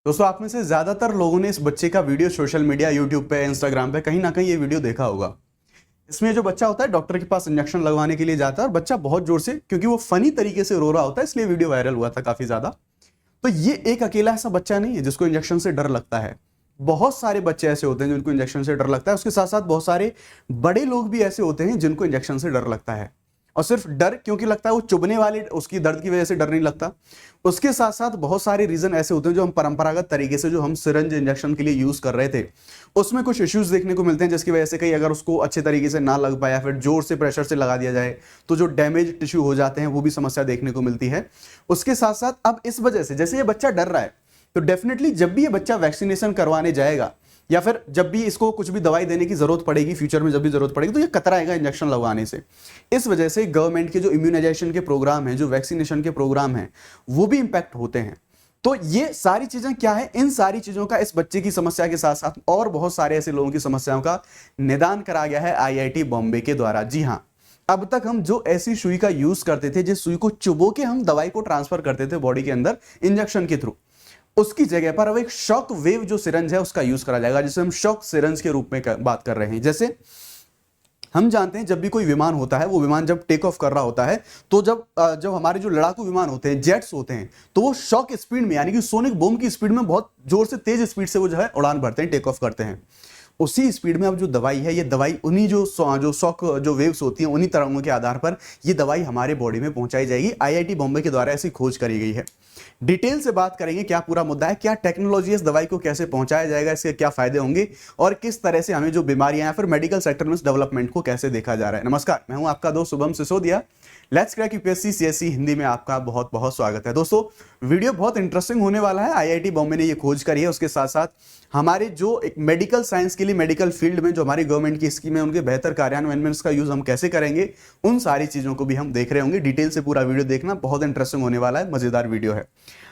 दोस्तों आप में से ज्यादातर लोगों ने इस बच्चे का वीडियो सोशल मीडिया, यूट्यूब पे, इंस्टाग्राम पे कहीं ना कहीं ये वीडियो देखा होगा। इसमें जो बच्चा होता है डॉक्टर के पास इंजेक्शन लगवाने के लिए जाता है और बच्चा बहुत जोर से, क्योंकि वो फनी तरीके से रो रहा होता है, इसलिए वीडियो वायरल हुआ था काफी ज्यादा। तो ये एक अकेला ऐसा बच्चा नहीं है जिसको इंजेक्शन से डर लगता है। बहुत सारे बच्चे ऐसे होते हैं जिनको इंजेक्शन से डर लगता है। उसके साथ साथ बहुत सारे बड़े लोग भी ऐसे होते हैं जिनको इंजेक्शन से डर लगता है। और सिर्फ डर क्योंकि लगता है, वो चुभने वाले उसकी दर्द की वजह से डर नहीं लगता। उसके साथ साथ बहुत सारे रीजन ऐसे होते हैं जो हम परंपरागत तरीके से जो हम सिरिंज इंजेक्शन के लिए यूज कर रहे थे उसमें कुछ इश्यूज देखने को मिलते हैं, जिसकी वजह से कहीं अगर उसको अच्छे तरीके से ना लग पाया, फिर जोर से प्रेशर से लगा दिया जाए तो जो डैमेज टिश्यू हो जाते हैं वो भी समस्या देखने को मिलती है। उसके साथ साथ अब इस वजह से जैसे ये बच्चा डर रहा है, तो डेफिनेटली जब भी ये बच्चा वैक्सीनेशन करवाने जाएगा या फिर जब भी इसको कुछ भी दवाई देने की जरूरत पड़ेगी, फ्यूचर में जब भी जरूरत पड़ेगी, तो ये कतराएगा इंजेक्शन लगवाने से। इस वजह से गवर्नमेंट के जो इम्यूनाइजेशन के प्रोग्राम हैं, जो वैक्सीनेशन के प्रोग्राम हैं, वो भी इंपैक्ट होते हैं। तो ये सारी चीजें क्या है, इन सारी चीजों का इस बच्चे की समस्या के साथ साथ और बहुत सारे ऐसे लोगों की समस्याओं का निदान करा गया है आईआईटी बॉम्बे के द्वारा। जी हाँ, अब तक हम जो ऐसी सुई का यूज करते थे, जिस सुई को चुबो के हम दवाई को ट्रांसफर करते थे बॉडी के अंदर इंजेक्शन के थ्रू, उसकी जगह पर अब एक शॉक वेव जो सिरंज है उसका यूज करा जाएगा, जिसे हम शॉक सिरंज के रूप में बात कर रहे हैं। जैसे हम जानते हैं जब भी कोई विमान होता है, वो विमान जब टेक ऑफ कर रहा होता है, तो जब हमारे जो लड़ाकू विमान होते हैं, जेट्स होते हैं, तो वो शॉक स्पीड में यानी कि सोनिक बूम की स्पीड में बहुत जोर से तेज स्पीड से वो जो है उड़ान भरते हैं, टेक ऑफ करते हैं। उसी स्पीड में अब जो दवाई है, ये दवाई उन्हीं जो शॉक जो वेव्स होती हैं, उन्हीं तरंगों के आधार पर ये दवाई हमारे बॉडी में पहुंचाई जाएगी। आईआईटी बॉम्बे के द्वारा ऐसी खोज करी गई है। डिटेल से बात करेंगे क्या पूरा मुद्दा है, क्या टेक्नोलॉजी इस दवाई को कैसे पहुंचाया जाएगा, इसके क्या फायदे होंगे और किस तरह से हमें जो बीमारियां या फिर मेडिकल सेक्टर में इस डेवलपमेंट को कैसे देखा जा रहा है। नमस्कार, मैं हूं आपका दोस्त Shubham Sisodia. Let's crack UPSC CSC Hindi में आपका बहुत बहुत स्वागत है। दोस्तों वीडियो बहुत इंटरेस्टिंग होने वाला है। आईआईटी बॉम्बे ने ये खोज करी है, उसके साथ साथ हमारे जो एक मेडिकल साइंस के लिए, मेडिकल फील्ड में जो हमारी गवर्नमेंट की स्कीम है, उनके बेहतर कार्यान्वयन में इसका यूज हम कैसे करेंगे, उन सारी चीजों को भी हम देख रहे होंगे। डिटेल से पूरा वीडियो देखना, बहुत इंटरेस्टिंग होने वाला है, मजेदार वीडियो है।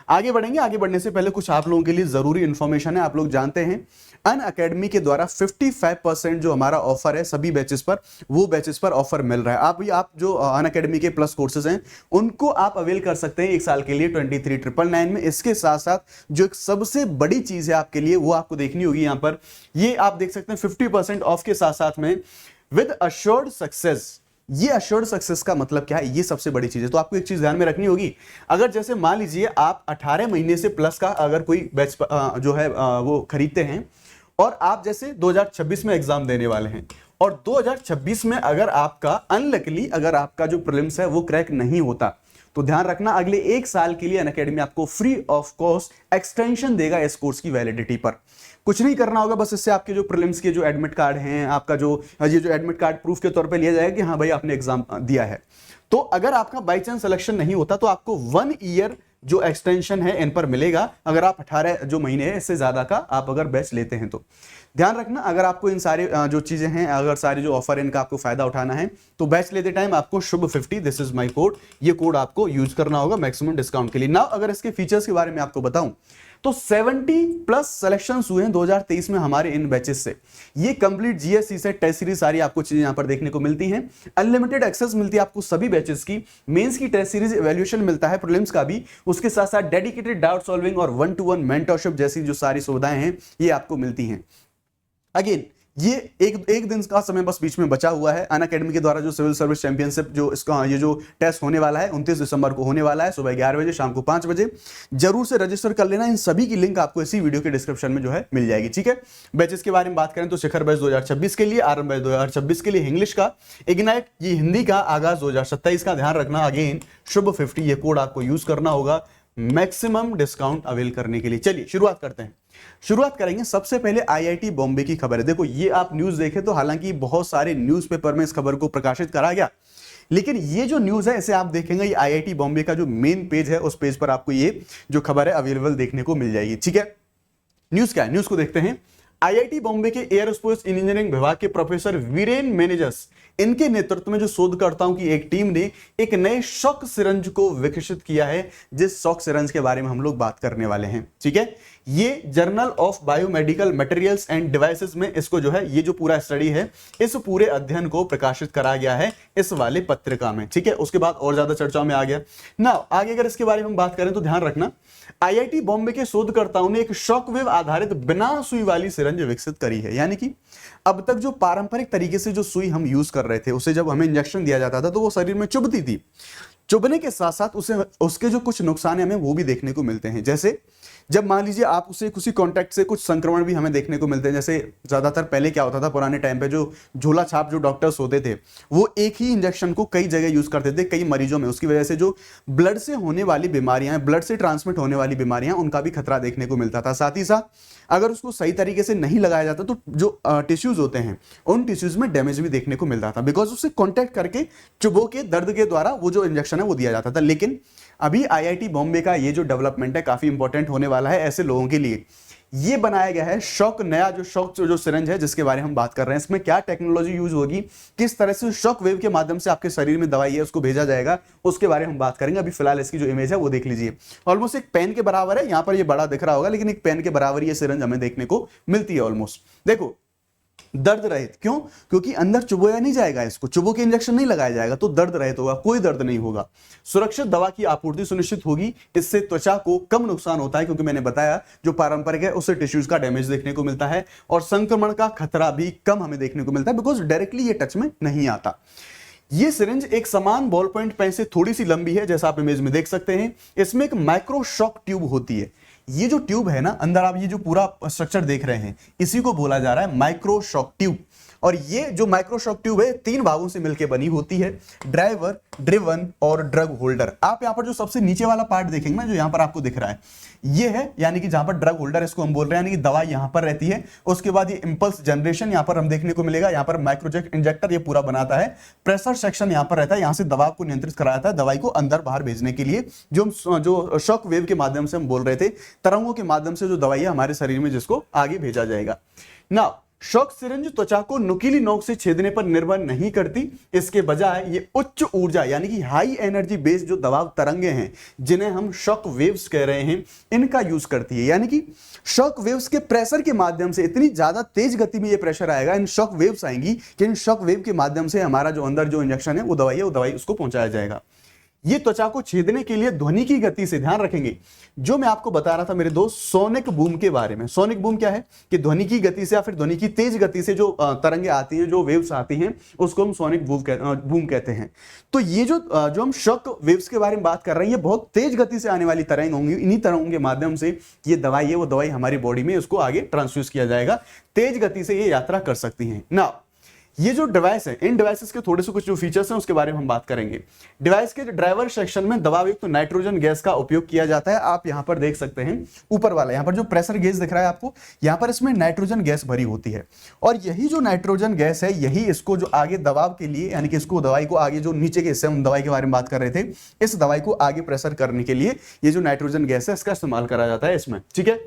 आगे बढ़ेंगे। आगे बढ़ने से पहले कुछ आप लोगों के लिए जरूरी इंफॉर्मेशन है। आप लोग जानते हैं अनअकैडमी के द्वारा 55% जो हमारा ऑफर है सभी बैचेस पर, वो बैचेस पर ऑफर मिल रहा है। आप जो अनअकैडमी के प्लस कोर्सेज हैं उनको आप अवेल कर सकते हैं एक साल के लिए 23,999 में। इसके साथ साथ जो एक सबसे बड़ी चीज है आपके लिए, वो आपको देखनी होगी। यहां पर ये आप देख सकते हैं 50% ऑफ के साथ साथ में विद अश्योर्ड सक्सेस। ये अश्योर्ड सक्सेस का मतलब क्या है, ये सबसे बड़ी चीज है। तो आपको एक चीज ध्यान में रखनी होगी, अगर जैसे मान लीजिए आप 18 महीने से प्लस का अगर कोई बैच जो है वो खरीदते हैं और आप जैसे 2026 में एग्जाम देने वाले हैं और 2026 में अगर आपका अनलकली अगर आपका जो प्रीलिम्स है वो क्रैक नहीं होता, तो ध्यान रखना अगले एक साल के लिए अनअकैडमी आपको फ्री ऑफ कॉस्ट एक्सटेंशन देगा इस कोर्स की वैलिडिटी पर। कुछ नहीं करना होगा, बस इससे आपके जो प्रीलिम्स के जो एडमिट कार्ड हैं, आपका जो ये जो एडमिट कार्ड प्रूफ के तौर पे लिया जाएगा कि हाँ भाई आपने एग्जाम दिया है। तो अगर आपका बाई चांस सिलेक्शन नहीं होता तो आपको 1 ईयर जो एक्सटेंशन है इन पर मिलेगा, अगर आप 18 जो महीने है इससे ज्यादा का आप अगर बैच लेते हैं तो। ध्यान रखना, अगर आपको इन सारे जो चीजें हैं, अगर सारे जो ऑफर इनका आपको फायदा उठाना है तो बैच लेते टाइम आपको शुभ 50, दिस इज माय कोड, ये कोड आपको यूज करना होगा मैक्सिमम डिस्काउंट के लिए। नाउ अगर इसके फीचर्स के बारे में आपको बताऊं तो 70+ सिलेक्शंस हुए हैं 2023 में हमारे इन बैचेस से। ये कंप्लीट जीएससी से टेस्ट सीरीज सारी आपको चीजें यहां पर देखने को मिलती हैं। अनलिमिटेड एक्सेस मिलती है आपको सभी बैचेस की, मेंस की टेस्ट सीरीज, इवैल्यूएशन मिलता है, प्रीलिम्स का भी। उसके साथ साथ डेडिकेटेड डाउट सॉल्विंग और 1-to-1 मेंटरशिप जैसी जो सारी सुविधाएं हैं ये आपको मिलती हैं। अगेन ये एक दिन का समय बस बीच में बचा हुआ है। अनअकैडमी के द्वारा जो सिविल सर्विस चैंपियनशिप जो इसका ये जो टेस्ट होने वाला है 29 दिसंबर को होने वाला है, सुबह 11 बजे, शाम को 5 बजे। जरूर से रजिस्टर कर लेना। इन सभी की लिंक आपको इसी वीडियो के डिस्क्रिप्शन में जो है मिल जाएगी, ठीक है। बैचेस के बारे में बात करें तो शिखर बैच 2026 के लिए, आरंभ बैच 2026 के लिए इंग्लिश का, इग्नाइट ये हिंदी का, आगाज 2027 का। ध्यान रखना अगेन शुभ 50 ये कोड आपको यूज करना होगा मैक्सिमम डिस्काउंट अवेल करने के लिए। चलिए शुरुआत करते हैं। शुरुआत करेंगे सबसे पहले आईआईटी बॉम्बे की खबर है। देखो ये आप न्यूज देखें तो हालांकि बहुत सारे न्यूज़पेपर में इस खबर को प्रकाशित करा गया, लेकिन ये जो न्यूज है इसे आप देखेंगे ये आईआईटी बॉम्बे का जो मेन पेज है उस पेज पर आपको ये जो खबर है अवेलेबल देखने को मिल जाएगी, ठीक है। न्यूज क्या है, न्यूज को देखते हैं। आईआईटी बॉम्बे के एयरोस्पेस इंजीनियरिंग विभाग के प्रोफेसर वीरेन मेनेजस, इनके नेतृत्व में जो शोधकर्ताओं की एक टीम ने एक नए शॉक सिरंज को विकसित किया है, जिस शॉक सिरंज के बारे में हम लोग बात करने वाले हैं। ठीक है, ये journal of biomedical materials end devices में इसको जो है, ये जो पूरा स्टडी है, इस पूरे अध्ययन को प्रकाशित करा गया है इस वाले पत्रिका में। ठीक है, उसके बाद और ज्यादा चर्चा में आ गया ना। आगे अगर इसके बारे में हम बात करें तो ध्यान रखना, आईआईटी बॉम्बे के शोधकर्ताओं ने एक शॉकवेव आधारित बिना सुई वाली सिरंज विकसित करी है। यानी कि अब तक जो पारंपरिक तरीके से जो सुई हम यूज कर रहे थे, उसे जब हमें इंजेक्शन दिया जाता था तो वो शरीर में चुभती थी। चुभने के साथ साथ उसके जो कुछ नुकसान हमें वो भी देखने को मिलते हैं। जैसे जब मान लीजिए आप उसे किसी कॉन्टैक्ट से कुछ संक्रमण भी हमें देखने को मिलते हैं। जैसे ज्यादातर पहले क्या होता था, पुराने टाइम पे जो झोला छाप जो डॉक्टर्स होते थे, वो एक ही इंजेक्शन को कई जगह यूज करते थे कई मरीजों में। उसकी वजह से जो ब्लड से होने वाली बीमारियां, ब्लड से ट्रांसमिट होने वाली बीमारियां, उनका भी खतरा देखने को मिलता था। साथ ही साथ अगर उसको सही तरीके से नहीं लगाया जाता तो जो टिश्यूज होते हैं, उन टिश्यूज में डैमेज भी देखने को मिलता था, बिकॉज उससे कॉन्टैक्ट करके चुभो के दर्द के द्वारा वो जो इंजेक्शन है वो दिया जाता था। लेकिन अभी आईआईटी बॉम्बे का ये जो डेवलपमेंट है काफी इंपॉर्टेंट होने वाला है ऐसे लोगों के लिए। ये बनाया गया है शॉक, नया जो शॉक जो सिरंज है जिसके बारे में हम बात कर रहे हैं। इसमें क्या टेक्नोलॉजी यूज होगी, किस तरह से शॉक वेव के माध्यम से आपके शरीर में दवाई है उसको भेजा जाएगा, उसके बारे में हम बात करेंगे। अभी फिलहाल इसकी जो इमेज है वो देख लीजिए, ऑलमोस्ट एक पेन के बराबर है। यहां पर ये बड़ा दिख रहा होगा, लेकिन एक पेन के बराबर ये सिरंज हमें देखने को मिलती है ऑलमोस्ट। देखो, दर्द रहित, क्यों? क्योंकि अंदर चुभोया नहीं जाएगा, इसको चुभो के इंजेक्शन नहीं लगाया जाएगा तो दर्द रहित होगा, कोई दर्द नहीं होगा। सुरक्षित दवा की आपूर्ति सुनिश्चित होगी, इससे त्वचा को कम नुकसान होता है, क्योंकि मैंने बताया जो पारंपरिक है उससे टिश्यूज का डैमेज देखने को मिलता है, और संक्रमण का खतरा भी कम हमें देखने को मिलता है, बिकॉज डायरेक्टली ये टच में नहीं आता। ये सिरिंज एक समान बॉल पॉइंट पेन से थोड़ी सी लंबी है, जैसा आप इमेज में देख सकते हैं। इसमें एक माइक्रो शॉक ट्यूब होती है। ये जो ट्यूब है ना, अंदर आप ये जो पूरा स्ट्रक्चर देख रहे हैं, इसी को बोला जा रहा है माइक्रो शॉक ट्यूब। और ये जो माइक्रो शॉक ट्यूब है 3 भागों से मिलकर बनी होती है, ड्राइवर, ड्रिवन और ड्रग होल्डर। आप यहां पर जो सबसे नीचे वाला पार्ट देखेंगे ना, जो यहां पर आपको दिख रहा है, ये है यानी कि जहां पर ड्रग होल्डर इसको हम बोल रहे हैं, यानी कि दवा यहां पर रहती है। उसके बाद ये इंपल्स जनरेशन यहां पर हम देखने को मिलेगा, यहां पर माइक्रोजेट इंजेक्टर ये पूरा बनाता है। प्रेशर सेक्शन यहां पर रहता है, यहां से दवा को नियंत्रित कराया जाता है दवाई को अंदर बाहर भेजने के लिए, जो शॉक वेव के माध्यम से हम बोल रहे थे, तरंगों के माध्यम से जो दवाई है हमारे शरीर में जिसको आगे भेजा जाएगा ना। शॉक सिरिंज त्वचा को नुकीली नोक से छेदने पर निर्भर नहीं करती, इसके बजाय ये उच्च ऊर्जा यानी कि हाई एनर्जी बेस्ड जो दबाव तरंगे हैं, जिन्हें हम शॉक वेव्स कह रहे हैं, इनका यूज करती है। यानी कि शॉक वेव्स के प्रेशर के माध्यम से इतनी ज्यादा तेज गति में ये प्रेशर आएगा, इन शॉक वेव्स आएंगी कि इन शॉक वेव के माध्यम से हमारा जो अंदर जो इंजेक्शन है वो दवाई उसको पहुंचाया जाएगा। ये त्वचा को छेदने के लिए ध्वनि की गति से, ध्यान रखेंगे जो मैं आपको बता रहा था मेरे दोस्त सोनिक बूम के बारे में। सोनिक बूम क्या है कि ध्वनि की गति से या फिर ध्वनि की तेज गति से जो तरंगे आती हैं, जो वेव्स आती हैं, उसको हम सोनिक बूम कहते हैं। तो ये जो हम शॉक वेव्स के बारे में बात कर रहे हैं, ये बहुत तेज गति से आने वाली तरंग होंगी। इन्हीं तरंगों के माध्यम से ये दवाई है वो दवाई हमारी बॉडी में उसको आगे ट्रांसफ्यूज किया जाएगा, तेज गति से ये यात्रा कर सकती हैं ना। ये जो डिवाइस है, इन डिवाइसेस के थोड़े से कुछ जो फीचर्स हैं उसके बारे में हम बात करेंगे। डिवाइस के ड्राइवर सेक्शन में दबावयुक्त तो नाइट्रोजन गैस का उपयोग किया जाता है। आप यहां पर देख सकते हैं ऊपर वाला, यहां पर जो प्रेशर गेज दिख रहा है आपको, यहां पर इसमें नाइट्रोजन गैस भरी होती है, और यही जो नाइट्रोजन गैस है, यही इसको जो आगे दबाव के लिए, यानी कि इसको दवाई को आगे जो नीचे के हिस्से हम दवाई के बारे में बात कर रहे थे, इस दवाई को आगे प्रेशर करने के लिए ये जो नाइट्रोजन गैस है इसका इस्तेमाल करा जाता है इसमें। ठीक है,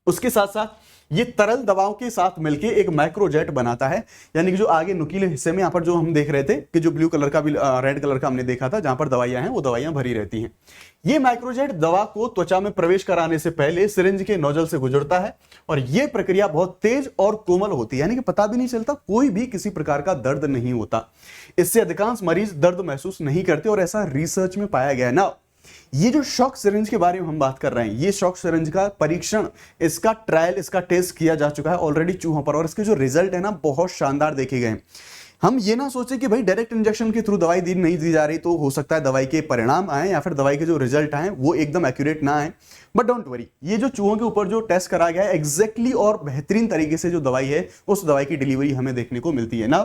उसके साथ साथ ये तरल दवाओं के साथ मिलकर एक माइक्रोजेट बनाता है, यानी कि जो आगे नुकीले हिस्से में यहाँ पर जो हम देख रहे थे कि जो ब्लू कलर का भी रेड कलर का हमने देखा था, जहां पर दवाइयां हैं वो दवाइयां भरी रहती हैं। ये माइक्रोजेट दवा को त्वचा में प्रवेश कराने से पहले सिरिंज के नोजल से गुजरता है, और यह प्रक्रिया बहुत तेज और कोमल होती है, यानी कि पता भी नहीं चलता, कोई भी किसी प्रकार का दर्द नहीं होता। इससे अधिकांश मरीज दर्द महसूस नहीं करते, और ऐसा रिसर्च में पाया गया है ना। ये जो शॉक सिरिंज के बारे में हम बात कर रहे हैं, ये शॉक सिरिंज का परीक्षण, इसका ट्रायल, इसका टेस्ट किया जा चुका है ऑलरेडी चूहों पर, और इसके जो रिजल्ट है ना बहुत शानदार देखे गए। हम ये ना सोचे कि भाई डायरेक्ट इंजेक्शन के थ्रू दवाई नहीं दी जा रही तो हो सकता है दवाई के परिणाम आए या फिर दवाई के जो रिजल्ट आए वो एकदम एक्यूरेट ना आए, बट डोंट वरी, ये जो चूहों के ऊपर जो टेस्ट करा गया है एग्जैक्टली और बेहतरीन तरीके से जो दवाई है उस दवाई की डिलीवरी हमें देखने को मिलती है ना।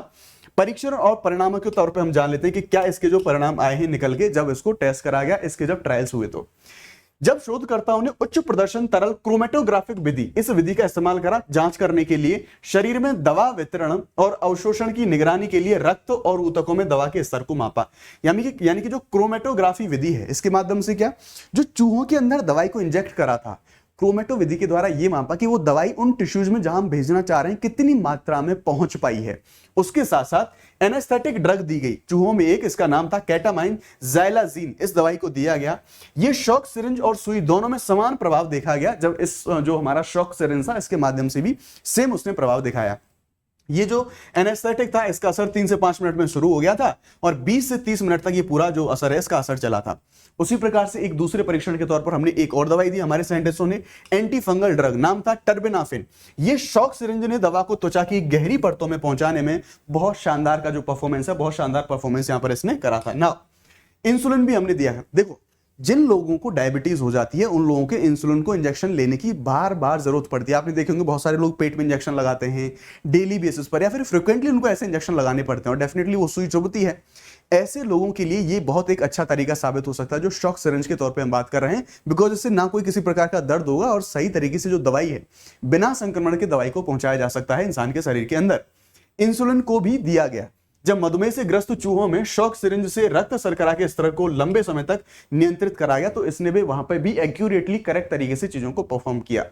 परीक्षण और परिणामों के तौर पे हम जान लेते हैं कि क्या इसके जो परिणाम आए हैं निकल के, जब इसको टेस्ट करा गया, इसके जब ट्रायल्स हुए। तो जब शोधकर्ताओं ने उच्च प्रदर्शन तरल क्रोमेटोग्राफिक विधि, इस विधि का इस्तेमाल करा जांच करने के लिए, शरीर में दवा वितरण और अवशोषण की निगरानी के लिए रक्त और ऊतकों में दवा के स्तर को मापा। यानी कि जो क्रोमेटोग्राफी विधि है, इसके माध्यम से क्या, जो चूहों के अंदर दवाई को इंजेक्ट करा था क्रोमेटोविधि के द्वारा ये मापा कि वो दवाई उन टिश्यूज में जहां हम भेजना चाह रहे हैं कितनी मात्रा में पहुंच पाई है। उसके साथ साथ एनेस्थेटिक ड्रग दी गई चूहों में, एक इसका नाम था केटामाइन ज़ाइलाज़ीन, इस दवाई को दिया गया। ये शॉक सिरिंज और सुई दोनों में समान प्रभाव देखा गया। जब इस जो हमारा शॉक सिरिंज था इसके माध्यम से भी सेम उसने प्रभाव दिखाया। ये जो एनेस्थेटिक था इसका असर 3 से 5 मिनट में शुरू हो गया था और 20 से 30 मिनट तक ये पूरा जो असर है इसका असर चला था। उसी प्रकार से एक दूसरे परीक्षण के तौर पर हमने एक और दवाई दी हमारे साइंटिस्टों ने, एंटी फंगल ड्रग, नाम था टर्बिनाफिन। ये शॉक सिरिंज ने दवा को त्वचा की गहरी परतों में पहुंचाने में बहुत शानदार का जो परफॉर्मेंस है, बहुत शानदार परफॉर्मेंस यहां पर इसने करा था ना। इंसुलिन भी हमने दिया है। देखो, जिन लोगों को डायबिटीज हो जाती है उन लोगों के इंसुलिन को इंजेक्शन लेने की बार बार जरूरत पड़ती है। आपने देखे होंगे बहुत सारे लोग पेट में इंजेक्शन लगाते हैं डेली बेसिस पर, या फिर फ्रिक्वेंटली उनको ऐसे इंजेक्शन लगाने पड़ते हैं और डेफिनेटली वो सुई चुभती है। ऐसे लोगों के लिए ये बहुत एक अच्छा तरीका साबित हो सकता है जो शॉक सिरिंज के तौर पे हम बात कर रहे हैं, बिकॉज इससे ना कोई किसी प्रकार का दर्द होगा और सही तरीके से जो दवाई है बिना संक्रमण के दवाई को पहुंचाया जा सकता है इंसान के शरीर के अंदर। इंसुलिन को भी दिया गया। जब मधुमेह से ग्रस्त चूहों में शॉक सिरिंज से रक्त शर्करा के स्तर को लंबे समय तक नियंत्रित करा गया तो इसने भी वहां पर भी एक्यूरेटली करेक्ट तरीके से चीजों को परफॉर्म किया।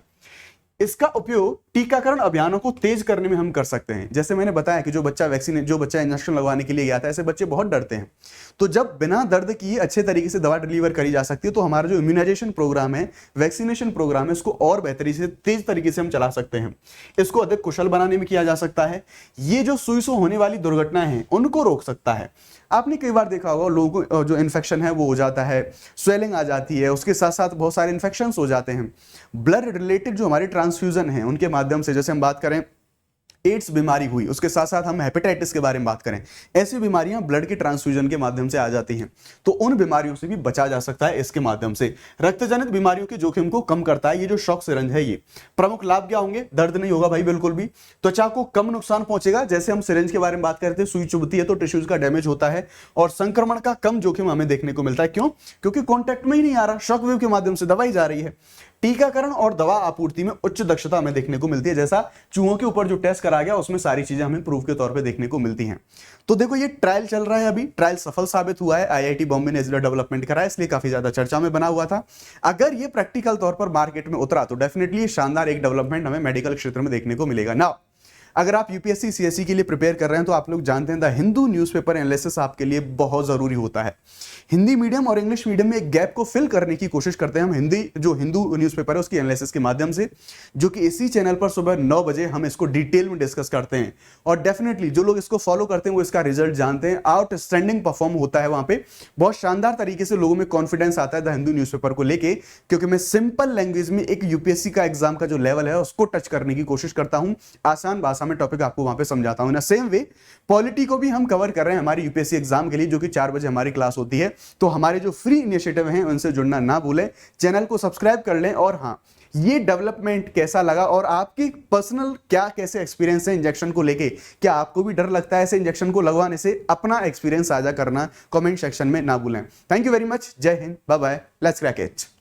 इसका उपयोग टीकाकरण अभियानों को तेज करने में हम कर सकते हैं। जैसे मैंने बताया कि जो बच्चा इंजेक्शन लगवाने के लिए गया था, ऐसे बच्चे बहुत डरते हैं। तो जब बिना दर्द किए अच्छे तरीके से दवा डिलीवर करी जा सकती है तो हमारा जो इम्यूनाइजेशन प्रोग्राम है, वैक्सीनेशन प्रोग्राम है, इसको और बेहतरी से तेज तरीके से हम चला सकते हैं। इसको अधिक कुशल बनाने में किया जा सकता है। ये जो सुई से होने वाली दुर्घटनाएं हैं उनको रोक सकता है। आपने कई बार देखा होगा लोगों को जो इन्फेक्शन है वो हो जाता है, स्वेलिंग आ जाती है, उसके साथ साथ बहुत सारे इन्फेक्शंस हो जाते हैं। ब्लड रिलेटेड जो हमारे ट्रांसफ्यूजन है उनके माध्यम से, जैसे हम बात करें एड्स बीमारी हुई, उसके साथ साथ हम हेपेटाइटिस के बारे में बात करें, ऐसी बीमारियां ब्लड के ट्रांसफ्यूजन के माध्यम से आ जाती हैं। तो उन बीमारियों से भी बचा जा सकता है इसके माध्यम से। रक्तजनित बीमारियों के जोखिम को कम करता है ये जो शॉक सिरिंज है। ये प्रमुख लाभ क्या होंगे? दर्द नहीं होगा भाई बिल्कुल भी, त्वचा को कम नुकसान पहुंचेगा। जैसे हम सिरिंज के बारे में बात करते हैं, सुई चुभती है तो टिश्यूज का डैमेज होता है और संक्रमण का कम जोखिम हमें देखने को मिलता है। क्यों? क्योंकि कॉन्टैक्ट में ही नहीं आ रहा, शॉक वेव के माध्यम से दवाई जा रही है। टीकाकरण और दवा आपूर्ति में उच्च दक्षता हमें देखने को मिलती है। जैसा चूहों के ऊपर जो टेस्ट करा गया उसमें सारी चीजें हमें प्रूफ के तौर पे देखने को मिलती हैं। तो देखो ये ट्रायल चल रहा है, अभी ट्रायल सफल साबित हुआ है। आईआईटी बॉम्बे ने इसका डेवलपमेंट करा है, इसलिए काफी ज्यादा चर्चा में बना हुआ था। अगर ये प्रैक्टिकल तौर पर मार्केट में उतरा तो डेफिनेटली शानदार एक डेवलपमेंट हमें मेडिकल क्षेत्र में देखने को मिलेगा ना। अगर आप यूपीएससी सीएससी के लिए प्रिपेयर कर रहे हैं तो आप लोग जानते हैं द हिंदू न्यूज़पेपर एनालिसिस आपके लिए बहुत जरूरी होता है। हिंदी मीडियम और इंग्लिश मीडियम में एक गैप को फिल करने की कोशिश करते हैं हम हिंदू न्यूज़पेपर है उसकी एनालिसिस के माध्यम से, जो कि इसी चैनल पर सुबह 9 बजे हम इसको डिटेल में डिस्कस करते हैं। और डेफिनेटली जो लोग इसको फॉलो करते हैं वो इसका रिजल्ट जानते हैं। आउटस्टैंडिंग परफॉर्म होता है वहां पे, बहुत शानदार तरीके से लोगों में कॉन्फिडेंस आता है द हिंदू न्यूज़पेपर को लेके, क्योंकि मैं सिंपल लैंग्वेज में एक यूपीएससी का एग्जाम का जो लेवल है उसको टच करने की कोशिश करता हूं। आसान भाषा में टॉपिक आपको वहां पे समझाता हूं। ना सेम वे पॉलिटी को भी हम कवर कर रहे हैं हमारी यूपीएससी एग्जाम के लिए, जो कि 4 बजे हमारी क्लास होती है। तो हमारे जो फ्री इनिशिएटिव हैं उनसे जुड़ना ना भूलें, चैनल को सब्सक्राइब कर लें। और हाँ, ये डेवलपमेंट कैसा लगा और आपकी पर्सनल क्या कैसे एक्सपीरियंस है इंजेक्शन को लेके, क्या आपको भी डर लगता है ऐसे इंजेक्शन को लगवाने से? अपना एक्सपीरियंस साझा करना कमेंट सेक्शन में ना भूलें। Thank you very much. जय हिंद, bye bye, let's crack it.